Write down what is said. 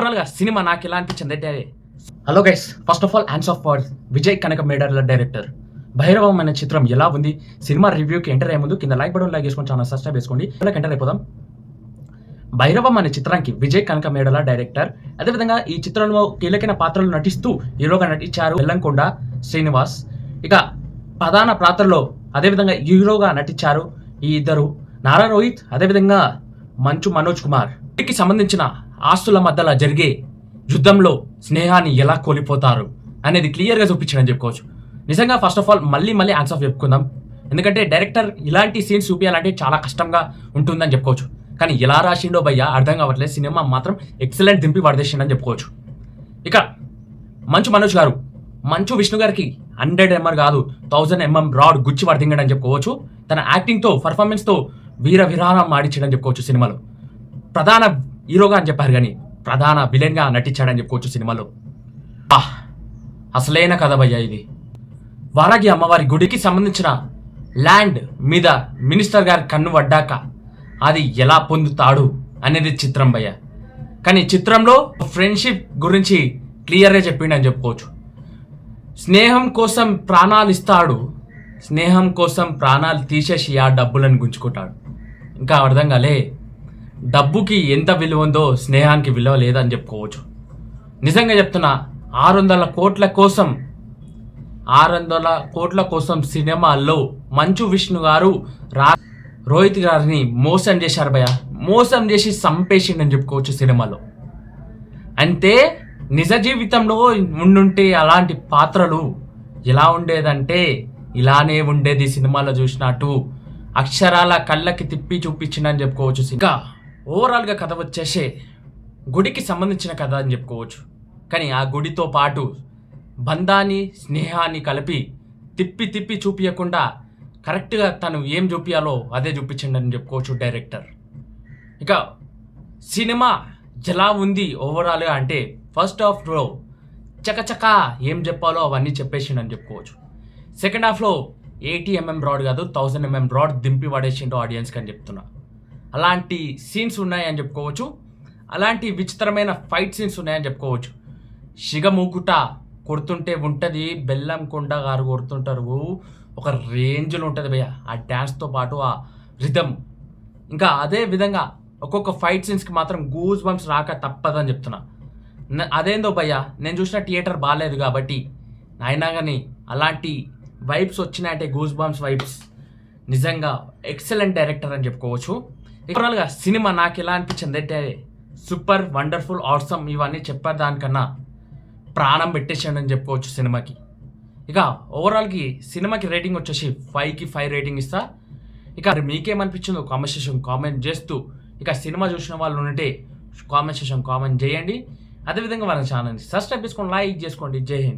ఓవరాల్గా సినిమా నాకు ఎలా అనిపించింది అంటే, hello guys, first of all hats off for Vijay Kanakamedala director. Bhairavam అనే చిత్రం ఎలా ఉంది? సినిమా రివ్యూకి ఎంటర్ అయ్యే ముందు కింద లైక్ బటన్ లైక్ చేసుకొని ఛానల్ సబ్స్క్రైబ్ చేసుకోండి. ఎంటర్ అయిపోదాం. భైరవం అనే చిత్రానికి విజయ్ కనకమేడల డైరెక్టర్. అదేవిధంగా ఈ చిత్రంలో కీలకమైన పాత్రలు నటిస్తూ హీరోగా నటించారు వెల్లంకొండ శ్రీనివాస్. ఇక ప్రధాన పాత్రలో అదేవిధంగా హీరోగా నటించారు ఈ ఇద్దరు, నారా రోహిత్ అదేవిధంగా మంచు మనోజ్ కుమార్. వీరికి సంబంధించిన ఆస్తుల మధ్యలో జరిగే యుద్ధంలో స్నేహాన్ని ఎలా కోల్పోతారు అనేది క్లియర్గా చూపించడం చెప్పుకోవచ్చు. నిజంగా ఫస్ట్ ఆఫ్ ఆల్ మళ్ళీ హ్యాండ్స్ ఆఫ్ చెప్పుకుందాం. ఎందుకంటే డైరెక్టర్ ఇలాంటి సీన్స్ చూపించాలంటే చాలా కష్టంగా ఉంటుందని చెప్పుకోవచ్చు. కానీ ఎలా రాసిండో భయ్య అర్థం కావట్లేదు. సినిమా మాత్రం ఎక్సలెంట్ దింపి పడదేసిండని చెప్పుకోవచ్చు. ఇక మంచు మనోజ్ గారు, మంచు విష్ణు గారికి 100 mm కాదు 1000 mm రాడ్ గుచ్చి పడదింగడని చెప్పుకోవచ్చు. తన యాక్టింగ్తో పర్ఫార్మెన్స్తో వీర విరారం ఆడించడని చెప్పుకోవచ్చు. సినిమాలో ప్రధాన హీరోగా అని చెప్పారు కానీ ప్రధాన విలన్గా నటించాడని చెప్పుకోవచ్చు. సినిమాలో అసలైన కథ భయ్య ఇది. వారాగి అమ్మవారి గుడికి సంబంధించిన ల్యాండ్ మీద మినిస్టర్ గారి కన్ను పడ్డాక అది ఎలా పొందుతాడు అనేది చిత్రం భయ్య. కానీ చిత్రంలో ఫ్రెండ్షిప్ గురించి క్లియర్గా చెప్పిండని చెప్పుకోవచ్చు. స్నేహం కోసం ప్రాణాలు ఇస్తాడు, స్నేహం కోసం ప్రాణాలు తీసేసి ఆ డబ్బులను గుంజుకుంటాడు. ఇంకా అర్థం కాలే, డబ్బుకి ఎంత విలువ ఉందో స్నేహానికి విలువ లేదని చెప్పుకోవచ్చు. నిజంగా చెప్తున్నా, 600 కోట్ల కోసం సినిమాల్లో మంచు విష్ణు గారు రోహిత్ గారిని మోసం చేశారు భయ్య. మోసం చేసి చంపేసిండని చెప్పుకోవచ్చు సినిమాలో. అంటే నిజ జీవితంలో ఉండుంటే అలాంటి పాత్రలు ఎలా ఉండేదంటే ఇలానే ఉండేది. సినిమాలో చూసినట్టు అక్షరాల కళ్ళకి తిప్పి చూపించిందని చెప్పుకోవచ్చు. ఇంకా ఓవరాల్గా కథ వచ్చేసే గుడికి సంబంధించిన కథ అని చెప్పుకోవచ్చు. కానీ ఆ గుడితో పాటు బంధాన్ని స్నేహాన్ని కలిపి తిప్పి చూపించకుండా కరెక్ట్గా తను ఏం చూపించాలో అదే చూపించండి చెప్పుకోవచ్చు డైరెక్టర్. ఇక సినిమా ఎలా ఉంది ఓవరాల్గా అంటే, ఫస్ట్ హాఫ్లో చకచకా ఏం చెప్పాలో అవన్నీ చెప్పేసిండని చెప్పుకోవచ్చు. సెకండ్ హాఫ్లో 80 mm రాడ్ కాదు 1000 mm రాడ్ దింపి పడేసిండో ఆడియన్స్కి అని చెప్తున్నా. అలాంటి సీన్స్ ఉన్నాయని చెప్పుకోవచ్చు. అలాంటి విచిత్రమైన ఫైట్ సీన్స్ ఉన్నాయని చెప్పుకోవచ్చు. షిగమూకుట కొడుతుంటే ఉంటుంది, బెల్లంకొండ గారు కొడుతుంటారు, ఒక రేంజ్లో ఉంటుంది భయ్య. ఆ డ్యాన్స్తో పాటు ఆ రిథమ్, ఇంకా అదే విధంగా ఒక్కొక్క ఫైట్ సీన్స్కి మాత్రం గూస్ బంప్స్ రాక తప్పదని చెప్తున్నా. అదేందో భయ్య, నేను చూసిన థియేటర్ బాగాలేదు కాబట్టి అయినా కానీ అలాంటి వైబ్స్ వచ్చినాయంటే గూస్ బంప్స్ వైబ్స్. నిజంగా ఎక్సలెంట్ డైరెక్టర్ అని చెప్పుకోవచ్చు. ఓవరాల్గా సినిమా నాకు ఎలా అనిపించింది అంటే, సూపర్ వండర్ఫుల్ ఆసమ్ ఇవన్నీ చెప్పారు దానికన్నా ప్రాణం పెట్టేసాడు అని చెప్పుకోవచ్చు సినిమాకి. ఇక ఓవరాల్కి సినిమాకి రేటింగ్ వచ్చేసి 5కి 5 రేటింగ్ ఇస్తా. ఇక మీకేమనిపించిందో కామెంట్ సెక్షన్ కామెంట్ చేస్తూ, ఇక సినిమా చూసిన వాళ్ళు ఉంటే కామెంట్ సెక్షన్ కామెంట్ చేయండి. అదేవిధంగా వాళ్ళ ఛానల్ని సబ్స్క్రైబ్ చేసుకోండి, లైక్ చేసుకోండి. జై హింద్.